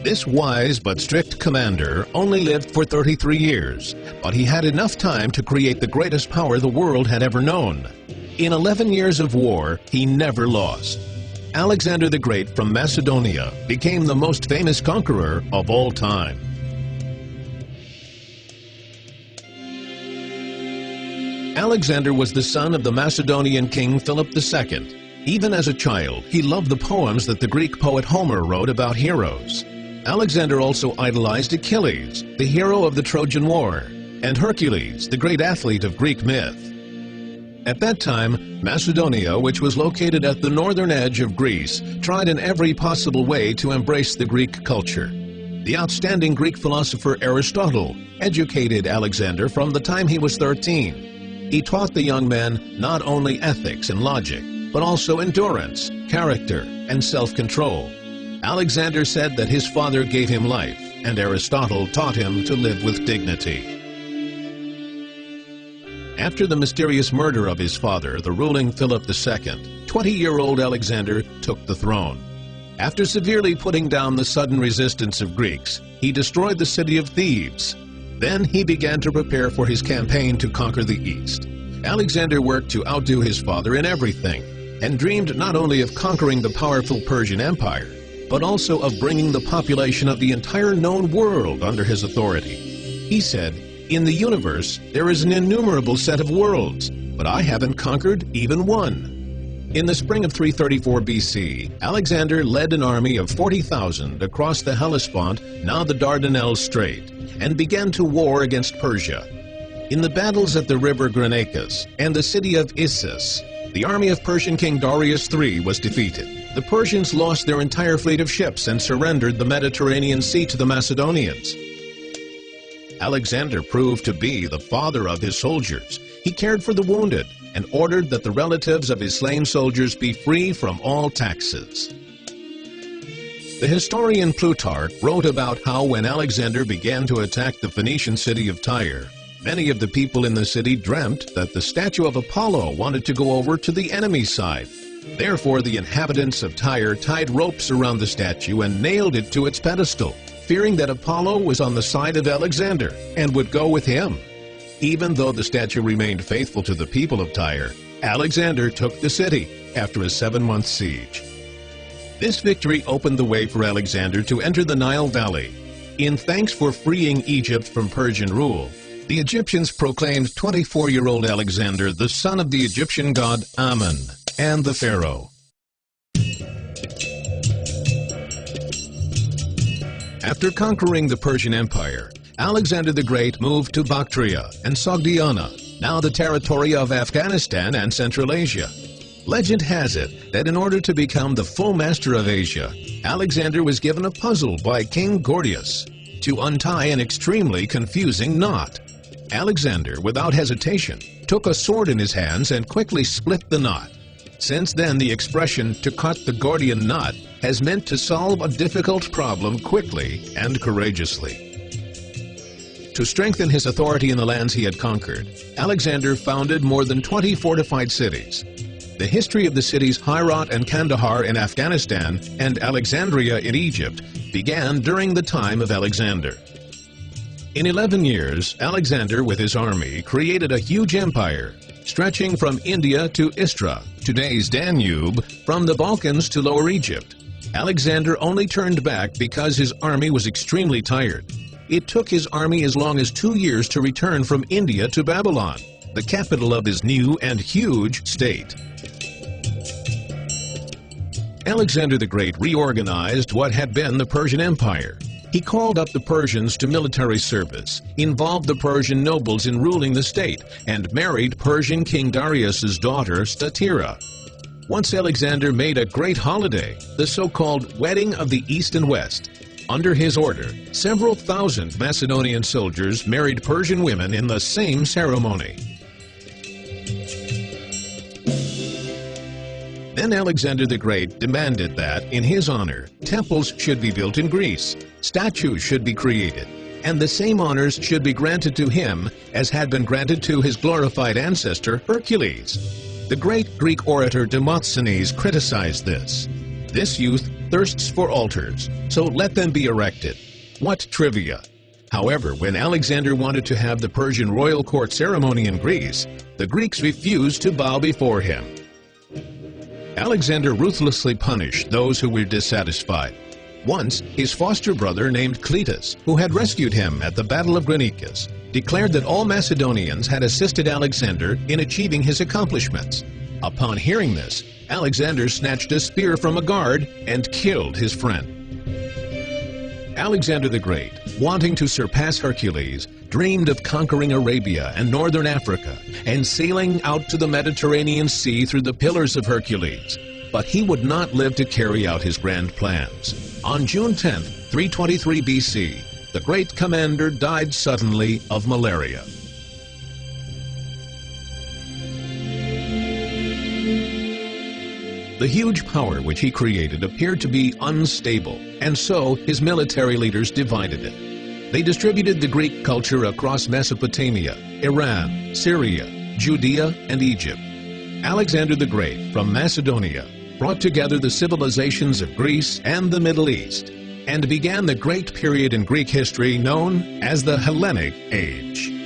This wise but strict commander only lived for 33 years, but he had enough time to create the greatest power the world had ever known. In 11 years of war, he never lost. Alexander the Great from Macedonia became the most famous conqueror of all time. Alexander was the son of the Macedonian king Philip II. Even as a child, he loved the poems that the Greek poet Homer wrote about heroes. Alexander also idolized Achilles, the hero of the Trojan War, and Hercules, the great athlete of Greek myth. At that time, Macedonia, which was located at the northern edge of Greece, tried in every possible way to embrace the Greek culture. The outstanding Greek philosopher Aristotle educated Alexander from the time he was 13. He taught the young man not only ethics and logic, but also endurance, character, and self-control. Alexander said that his father gave him life, and Aristotle taught him to live with dignity. After the mysterious murder of his father, the ruling Philip II, 20-year-old Alexander took the throne. After severely putting down the sudden resistance of Greeks, he destroyed the city of Thebes. Then he began to prepare for his campaign to conquer the East. Alexander worked to outdo his father in everything, and dreamed not only of conquering the powerful Persian Empire, but also of bringing the population of the entire known world under his authority. He said, "In the universe, there is an innumerable set of worlds, but I haven't conquered even one." In the spring of 334 BC, Alexander led an army of 40,000 across the Hellespont, now the Dardanelles Strait, and began to war against Persia. In the battles at the river Granicus and the city of Issus, the army of Persian King Darius III was defeated. The Persians lost their entire fleet of ships and surrendered the Mediterranean Sea to the Macedonians. Alexander proved to be the father of his soldiers. He cared for the wounded and ordered that the relatives of his slain soldiers be free from all taxes. The historian Plutarch wrote about how when Alexander began to attack the Phoenician city of Tyre, many of the people in the city dreamt that the statue of Apollo wanted to go over to the enemy side. Therefore, the inhabitants of Tyre tied ropes around the statue and nailed it to its pedestal, fearing that Apollo was on the side of Alexander and would go with him. Even though the statue remained faithful to the people of Tyre, Alexander took the city after a 7-month siege. This victory opened the way for Alexander to enter the Nile Valley. In thanks for freeing Egypt from Persian rule, the Egyptians proclaimed 24-year-old Alexander the son of the Egyptian god Ammon and the pharaoh. After conquering the Persian Empire, Alexander the Great moved to Bactria and Sogdiana, now the territory of Afghanistan and Central Asia. Legend has it that in order to become the full master of Asia, Alexander was given a puzzle by King Gordius to untie an extremely confusing knot. Alexander, without hesitation, took a sword in his hands and quickly split the knot. Since then, the expression "to cut the Gordian knot" has meant to solve a difficult problem quickly and courageously. To strengthen his authority in the lands he had conquered, Alexander founded more than 20 fortified cities. The history of the cities Herat and Kandahar in Afghanistan and Alexandria in Egypt began during the time of Alexander. In 11 years, Alexander with his army created a huge empire, stretching from India to Istra, today's Danube, from the Balkans to Lower Egypt. Alexander only turned back because his army was extremely tired. It took his army as long as 2 years to return from India to Babylon, the capital of his new and huge state. Alexander the Great reorganized what had been the Persian Empire. He called up the Persians to military service, involved the Persian nobles in ruling the state, and married Persian King Darius's daughter Statira. Once Alexander made a great holiday, the so-called Wedding of the East and West. Under his order, several thousand Macedonian soldiers married Persian women in the same ceremony. Then Alexander the Great demanded that, in his honor, temples should be built in Greece, statues should be created, and the same honors should be granted to him as had been granted to his glorified ancestor Hercules. The great Greek orator Demosthenes criticized this. This youth thirsts for altars, so let them be erected. What trivia! However, when Alexander wanted to have the Persian royal court ceremony in Greece, the Greeks refused to bow before him. Alexander ruthlessly punished those who were dissatisfied. Once, his foster brother named Cletus, who had rescued him at the Battle of Granicus, declared that all Macedonians had assisted Alexander in achieving his accomplishments. Upon hearing this, Alexander snatched a spear from a guard and killed his friend. Alexander the Great, wanting to surpass Hercules, dreamed of conquering Arabia and northern Africa and sailing out to the Mediterranean Sea through the Pillars of Hercules. But he would not live to carry out his grand plans. On June 10, 323 BC, the great commander died suddenly of malaria. The huge power which he created appeared to be unstable, and so his military leaders divided it. They distributed the Greek culture across Mesopotamia, Iran, Syria, Judea, and Egypt. Alexander the Great, from Macedonia, brought together the civilizations of Greece and the Middle East, and began the great period in Greek history known as the Hellenic Age.